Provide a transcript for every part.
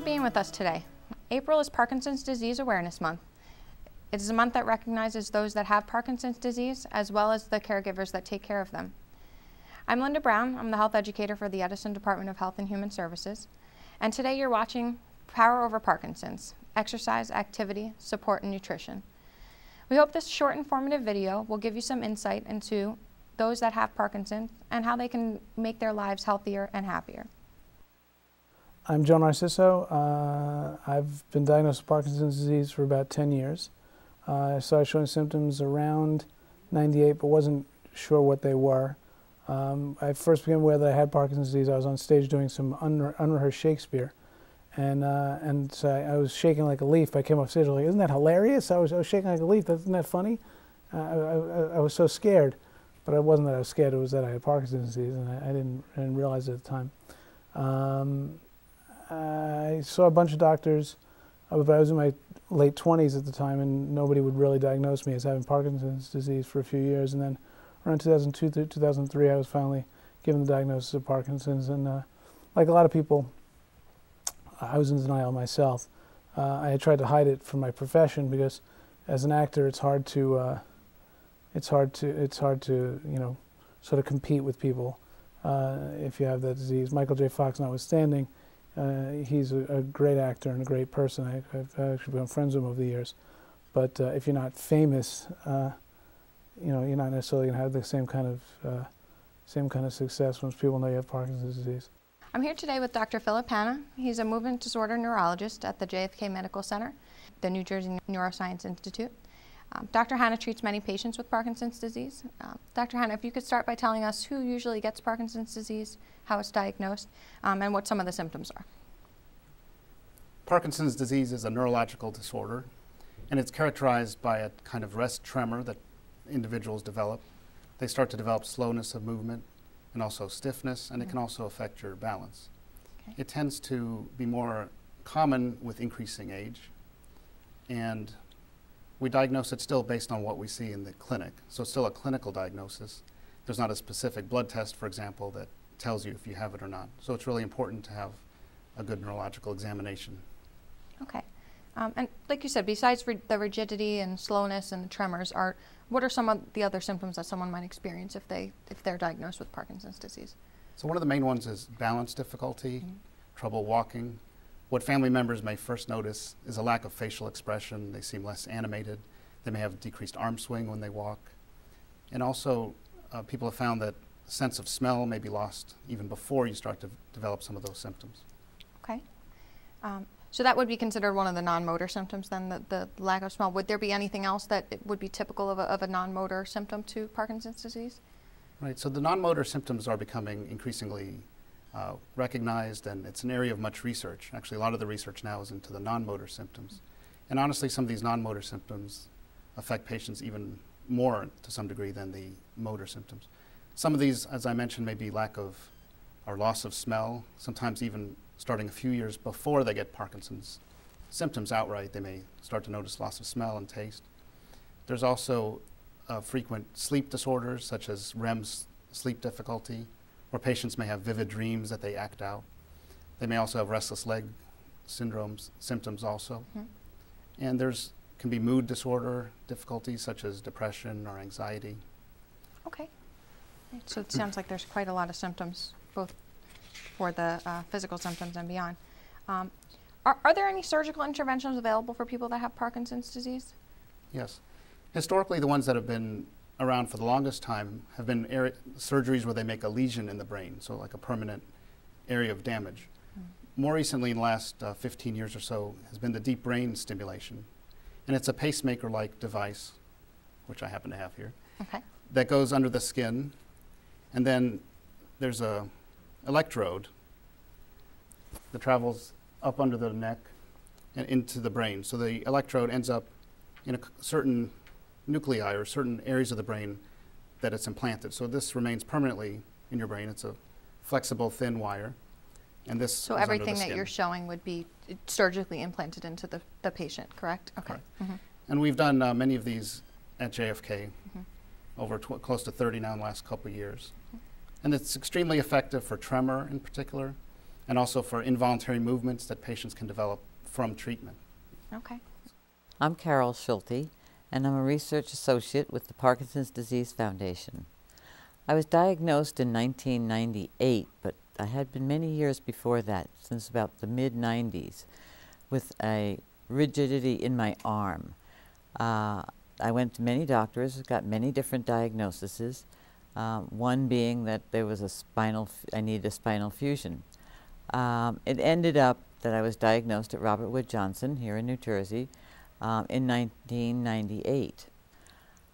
being with us today. April is Parkinson's Disease Awareness Month. It is a month that recognizes those that have Parkinson's disease as well as the caregivers that take care of them. I'm Linda Brown. I'm the health educator for the Edison Department of Health and Human Services. And today you're watching Power Over Parkinson's: Exercise, Activity, Support, and Nutrition. We hope this short, informative video will give you some insight into those that have Parkinson's and how they can make their lives healthier and happier. I'm Joe Narciso. I've been diagnosed with Parkinson's disease for about 10 years. I started showing symptoms around 98, but wasn't sure what they were. I first became aware that I had Parkinson's disease. I was on stage doing some unrehearsed Shakespeare, and so I was shaking like a leaf. I came off stage, I was like, "Isn't that hilarious?" I was shaking like a leaf. Isn't that funny? I was so scared, but it wasn't that I was scared. It was that I had Parkinson's disease, and I didn't realize it at the time. I saw a bunch of doctors, but I was in my late 20s at the time, and nobody would really diagnose me as having Parkinson's disease for a few years. And then around 2002 to 2003, I was finally given the diagnosis of Parkinson's. And like a lot of people, I was in denial myself. I had tried to hide it from my profession because, as an actor, it's hard to sort of compete with people if you have that disease. Michael J. Fox notwithstanding, he's a great actor and a great person. I've actually become friends with him over the years. But if you're not famous, you're not necessarily going to have the same kind of success once people know you have Parkinson's disease. I'm here today with Dr. Philip Hanna. He's a movement disorder neurologist at the JFK Medical Center, the New Jersey Neuroscience Institute. Dr. Hanna treats many patients with Parkinson's disease. Dr. Hanna, if you could start by telling us who usually gets Parkinson's disease, how it's diagnosed, and what some of the symptoms are. Parkinson's disease is a neurological disorder, and it's characterized by a kind of rest tremor that individuals develop. They start to develop slowness of movement and also stiffness, and it can also affect your balance. Okay. It tends to be more common with increasing age, and we diagnose it still based on what we see in the clinic. So it's still a clinical diagnosis. There's not a specific blood test, for example, that tells you if you have it or not. So it's really important to have a good neurological examination. Okay. And like you said, besides the rigidity and slowness and the tremors, what are some of the other symptoms that someone might experience if they're diagnosed with Parkinson's disease? So one of the main ones is balance difficulty, trouble walking. What family members may first notice is a lack of facial expression. They seem less animated. They may have decreased arm swing when they walk. And also, people have found that sense of smell may be lost even before you start to develop some of those symptoms. Okay. So that would be considered one of the non-motor symptoms then, the lack of smell. Would there be anything else that would be typical of a non-motor symptom to Parkinson's disease? Right, so the non-motor symptoms are becoming increasingly recognized, and it's an area of much research. Actually, a lot of the research now is into the non-motor symptoms. And honestly, some of these non-motor symptoms affect patients even more to some degree than the motor symptoms. Some of these, as I mentioned, may be lack of or loss of smell, sometimes even starting a few years before they get Parkinson's symptoms outright. They may start to notice loss of smell and taste. There's also frequent sleep disorders such as REM sleep difficulty, where patients may have vivid dreams that they act out. They may also have restless leg symptoms also. And can be mood disorder difficulties such as depression or anxiety. Okay. So it sounds like there's quite a lot of symptoms, both for the physical symptoms and beyond. Are there any surgical interventions available for people that have Parkinson's disease? Yes. Historically, the ones that have been around for the longest time have been surgeries where they make a lesion in the brain, so like a permanent area of damage. More recently, in the last 15 years or so, has been the deep brain stimulation. And it's a pacemaker-like device, which I happen to have here, that goes under the skin. And then there's a electrode that travels up under the neck and into the brain. So the electrode ends up in a certain nuclei or certain areas of the brain that it's implanted. So this remains permanently in your brain. It's a flexible, thin wire. And this so everything that you're showing would be surgically implanted into the patient, correct? Okay. And we've done many of these at JFK, over close to 30 now in the last couple of years. And it's extremely effective for tremor in particular, and also for involuntary movements that patients can develop from treatment. Okay. I'm Carol Schulte, and I'm a research associate with the Parkinson's Disease Foundation. I was diagnosed in 1998, but I had been many years before that, since about the mid-90s, with a rigidity in my arm. I went to many doctors, got many different diagnoses, one being that there was I needed a spinal fusion. It ended up that I was diagnosed at Robert Wood Johnson here in New Jersey in 1998.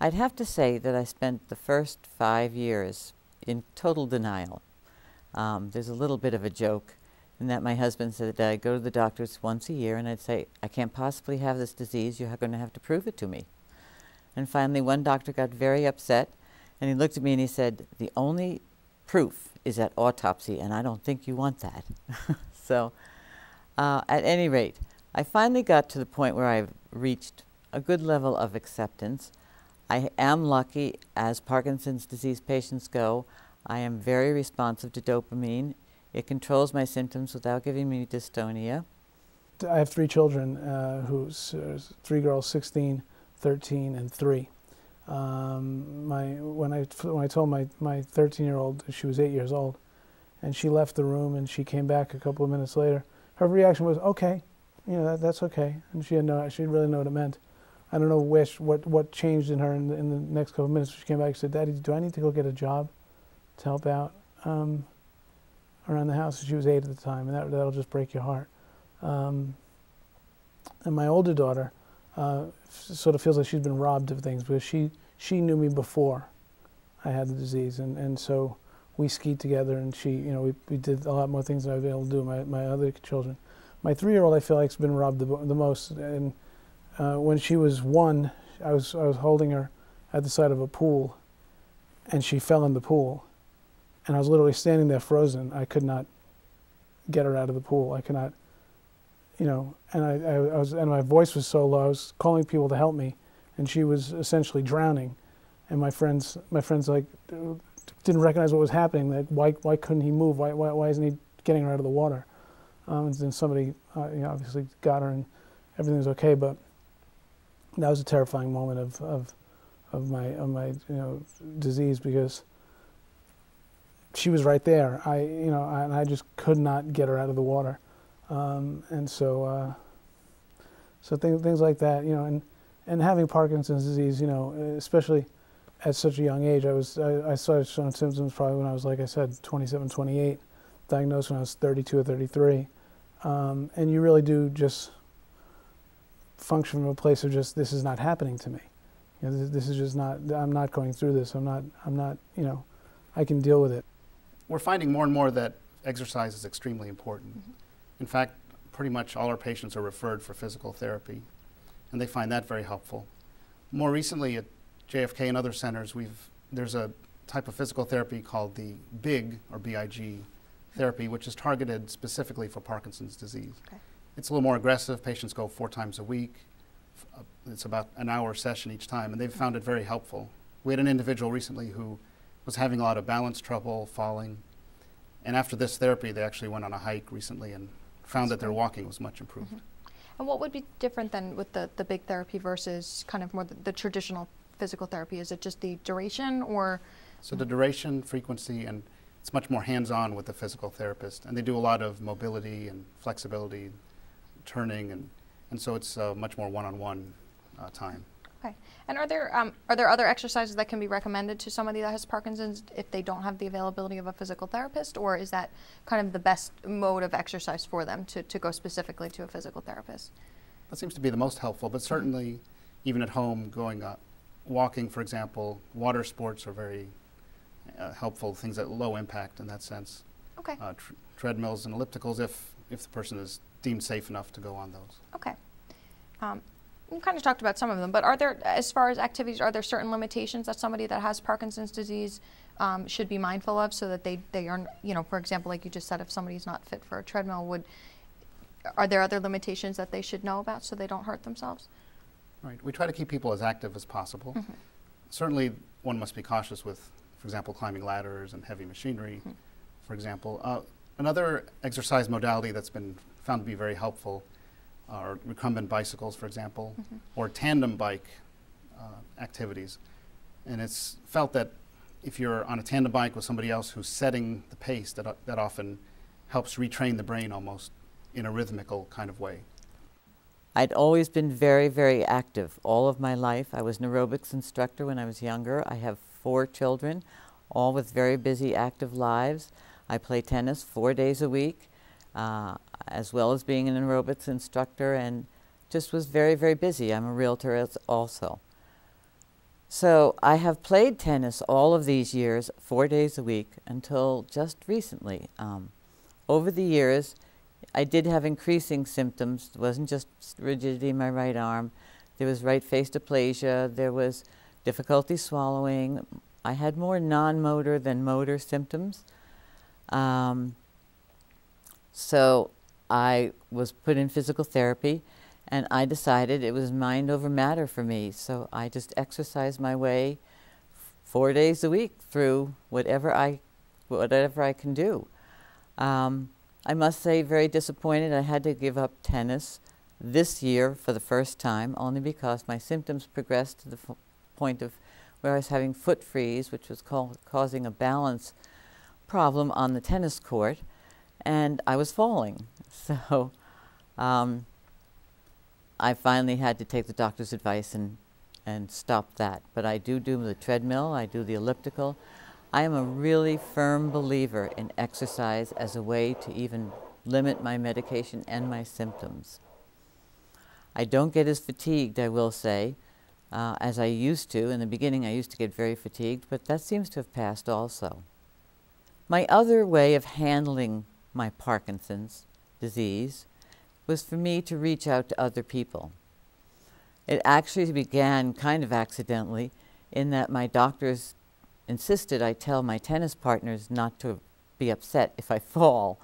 I'd have to say that I spent the first 5 years in total denial. There's a little bit of a joke in that my husband said that I'd go to the doctors once a year and I'd say, I can't possibly have this disease, you're going to have to prove it to me. And finally one doctor got very upset and he looked at me and he said, the only proof is at autopsy and I don't think you want that. So at any rate, I finally got to the point where I've reached a good level of acceptance. I am lucky, as Parkinson's disease patients go. I am very responsive to dopamine. It controls my symptoms without giving me dystonia. I have 3 children, three girls, 16, 13, and 3. When I told my 13-year-old, she was 8 years old, and she left the room and she came back a couple of minutes later, her reaction was, okay, you know, that's okay. And she didn't really know what it meant. I don't know what changed in her in the next couple of minutes. She came back and said, Daddy, do I need to go get a job to help out around the house? She was 8 at the time, and that'll just break your heart. And my older daughter sort of feels like she's been robbed of things because she knew me before I had the disease, and so we skied together, and we did a lot more things than I was able to do. My other children, my 3-year-old, I feel like has been robbed the most. And when she was 1, I was holding her at the side of a pool, and she fell in the pool, and I was literally standing there frozen. I could not get her out of the pool. I could not, and and my voice was so low. I was calling people to help me, and she was essentially drowning. And my friends like didn't recognize what was happening. Like, why couldn't he move? Why isn't he getting her out of the water? And then somebody obviously got her, and everything was okay. But that was a terrifying moment of my disease, because she was right there. And I just could not get her out of the water. And so things like that, and having Parkinson's disease, especially at such a young age. I started showing symptoms probably when I was, like I said, 27, 28, diagnosed when I was 32 or 33. And you really do just function from a place of just, this is not happening to me. This is just not, I'm not going through this. I'm not, I can deal with it. We're finding more and more that exercise is extremely important. Mm-hmm. In fact, pretty much all our patients are referred for physical therapy, and they find that very helpful. More recently at JFK and other centers, there's a type of physical therapy called the BIG, or BIG therapy, which is targeted specifically for Parkinson's disease. Okay. It's a little more aggressive. Patients go 4 times a week. It's about an hour session each time, and they've found it very helpful. We had an individual recently who was having a lot of balance trouble, falling, and after this therapy, they actually went on a hike recently and found that their walking was much improved. Mm-hmm. And what would be different than with the BIG therapy versus kind of more the traditional physical therapy? Is it just the duration, or? So the duration, frequency, and it's much more hands-on with the physical therapist, and they do a lot of mobility and flexibility, turning, and so it's much more one-on-one time. Okay. And are there other exercises that can be recommended to somebody that has Parkinson's if they don't have the availability of a physical therapist, or is that kind of the best mode of exercise for them to go specifically to a physical therapist? That seems to be the most helpful, but certainly even at home, walking, for example, water sports are very helpful, things at low impact in that sense. Okay. Treadmills and ellipticals if the person is deemed safe enough to go on those. Okay. We kind of talked about some of them, but are there, as far as activities, are there certain limitations that somebody that has Parkinson's disease should be mindful of, so that they are, for example, like you just said, if somebody's not fit for a treadmill, are there other limitations that they should know about so they don't hurt themselves? Right. We try to keep people as active as possible. Mm-hmm. Certainly, one must be cautious with, for example, climbing ladders and heavy machinery, mm-hmm. for example. Another exercise modality that's been found to be very helpful are recumbent bicycles, for example, or tandem bike activities. And it's felt that if you're on a tandem bike with somebody else who's setting the pace, that often helps retrain the brain almost in a rhythmical kind of way. I'd always been very, very active all of my life. I was an aerobics instructor when I was younger. I have 4 children, all with very busy, active lives. I play tennis 4 days a week, as well as being an aerobics instructor, and just was very, very busy. I'm a realtor also. So I have played tennis all of these years, 4 days a week, until just recently. Over the years, I did have increasing symptoms. It wasn't just rigidity in my right arm. There was right face dysplasia. There was difficulty swallowing. I had more non-motor than motor symptoms. So I was put in physical therapy, and I decided it was mind over matter for me. So I just exercised my way 4 days a week through whatever I can do. I must say, very disappointed. I had to give up tennis this year for the first time, only because my symptoms progressed to the point of where I was having foot freeze, which was causing a balance problem on the tennis court, and I was falling. So I finally had to take the doctor's advice and stop that. But I do the treadmill, I do the elliptical. I am a really firm believer in exercise as a way to even limit my medication and my symptoms. I don't get as fatigued, I will say, as I used to. In the beginning, I used to get very fatigued, but that seems to have passed also. My other way of handling my Parkinson's disease was for me to reach out to other people. It actually began kind of accidentally in that my doctors insisted I tell my tennis partners not to be upset if I fall.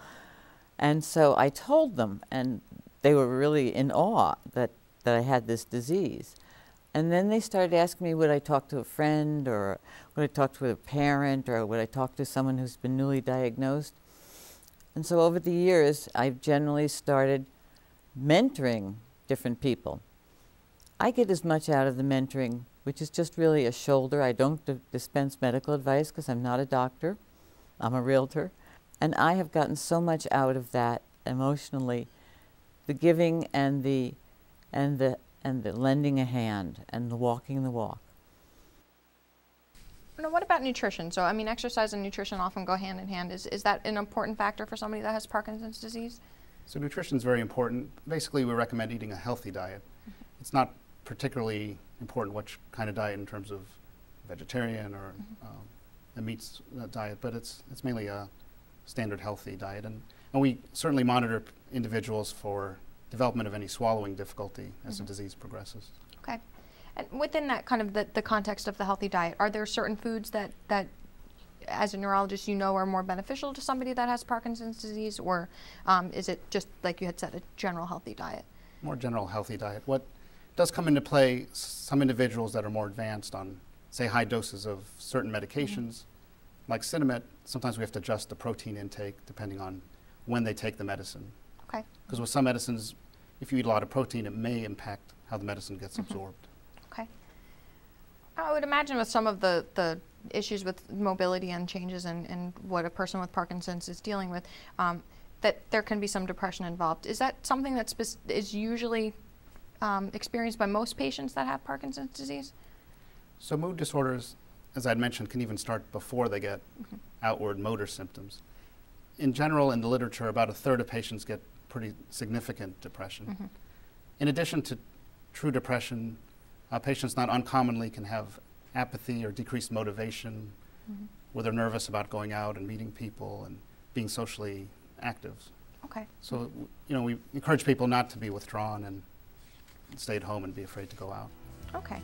And so I told them, and they were really in awe that I had this disease. And then they started asking me, would I talk to a friend, or would I talk to a parent, or would I talk to someone who's been newly diagnosed? And so over the years, I've generally started mentoring different people. I get as much out of the mentoring, which is just really a shoulder. I don't dispense medical advice because I'm not a doctor. I'm a realtor. And I have gotten so much out of that emotionally, the giving and the lending a hand and the walking the walk. Now, what about nutrition? So, I mean, exercise and nutrition often go hand in hand. Is that an important factor for somebody that has Parkinson's disease? So nutrition is very important. Basically, we recommend eating a healthy diet. It's not particularly important which kind of diet in terms of vegetarian or a meat diet, but it's mainly a standard healthy diet. And we certainly monitor individuals for development of any swallowing difficulty as the disease progresses. Okay. And within that kind of the context of the healthy diet, are there certain foods that as a neurologist you know are more beneficial to somebody that has Parkinson's disease, or is it just, like you had said, a general healthy diet? More general healthy diet. What does come into play, some individuals that are more advanced on, say, high doses of certain medications, like Cinemet, sometimes we have to adjust the protein intake depending on when they take the medicine. Okay. Because with some medicines, if you eat a lot of protein, it may impact how the medicine gets absorbed. Okay. I would imagine with some of the issues with mobility and changes in what a person with Parkinson's is dealing with, that there can be some depression involved. Is that something that is usually experienced by most patients that have Parkinson's disease? So mood disorders, as I'd mentioned, can even start before they get outward motor symptoms. In general, in the literature, about a third of patients get pretty significant depression. In addition to true depression, patients not uncommonly can have apathy or decreased motivation, where they're nervous about going out and meeting people and being socially active. Okay. So, you know, we encourage people not to be withdrawn and stay at home and be afraid to go out. Okay.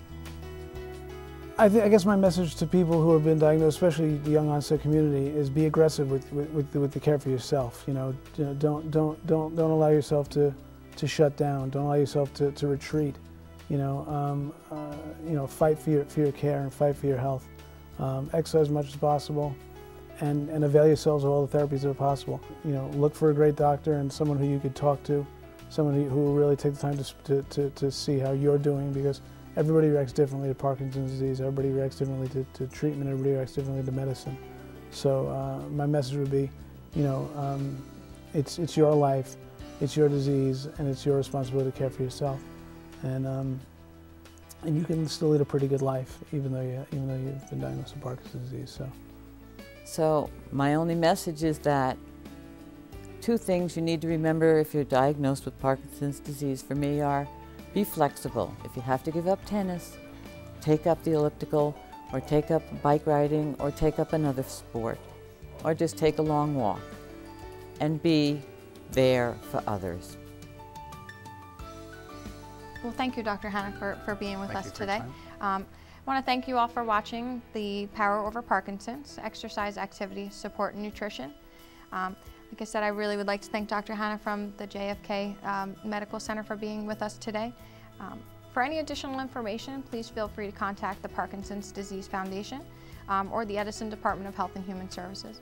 I guess my message to people who have been diagnosed, especially the young onset community, is be aggressive with the care for yourself. You know, don't allow yourself to shut down. Don't allow yourself to retreat. You know, fight for your care and fight for your health. Exercise as much as possible, and avail yourselves of all the therapies that are possible. You know, look for a great doctor and someone who you could talk to, someone who will really take the time to see how you're doing, because everybody reacts differently to Parkinson's disease, everybody reacts differently to treatment, everybody reacts differently to medicine. So my message would be, you know, it's your life, it's your disease, and it's your responsibility to care for yourself. And you can still lead a pretty good life, even though you've been diagnosed with Parkinson's disease. So my only message is that two things you need to remember if you're diagnosed with Parkinson's disease for me are: be flexible. If you have to give up tennis, take up the elliptical, or take up bike riding, or take up another sport, or just take a long walk, and be there for others. Well, thank you, Dr. Hanna, for being with us today. Time. I want to thank you all for watching the Power Over Parkinson's, Exercise, Activity, Support, and Nutrition. Like I said, I really would like to thank Dr. Hanna from the JFK Medical Center for being with us today. For any additional information, please feel free to contact the Parkinson's Disease Foundation or the Edison Department of Health and Human Services.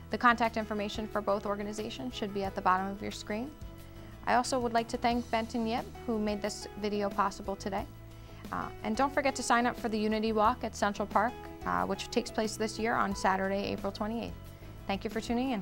The contact information for both organizations should be at the bottom of your screen. I also would like to thank Benton Yip, who made this video possible today. And don't forget to sign up for the Unity Walk at Central Park, which takes place this year on Saturday, April 28th. Thank you for tuning in.